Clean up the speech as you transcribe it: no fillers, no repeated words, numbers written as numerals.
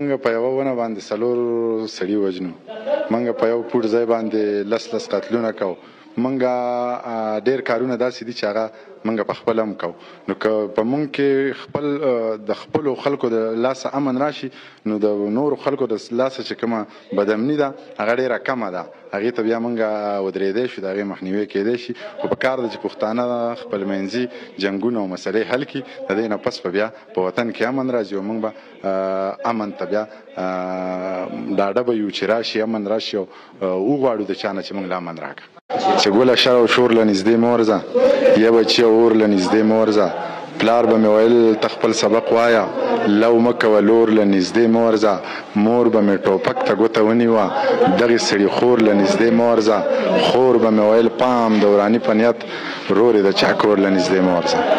موږ په یوه ونه باندې 4 سړي وژنو، موږ په یو فوټ ځای باندې 10 قتلونه کوو. موږ ډېر کارونه داسې دي چې هغه موږ په خپل هم کوو. نو که په موږ کې د خپلو خلکو د لاسه امن راشي، نو د نورو خلکو د لاسه چې کومه بدامني ده هغه ډېره کمه ده، هغې ته بیا موږ ودرېدی شو، د هغې مخنیوی کیدی شي. خو په کار ده چې پښتانه خپل منځي جنګونه او مسلې حل کړي، د دې نه پس به بیا په وطن کې امن راځي او موږ به امن ته بیا ډاډه به یو چې راشي امن راشي او وغواړو د چا نه چې موږ له امن راکړه. چې ګوله شر او شور له نږدې مه ورځه، یا بچي او اور له نږدې مه ورځه. پلار به مې ویل ته خپل سبق وایه، لو مه کوه لور له نږدې مه ورځه. مور به مې ټوپک ته ګوته ونیوه، دغې سړي خور له نږدې مه ورځه. خور به مې ویل پام د وراني په نیت، رورې د چا کور له نږدې مه ورځه.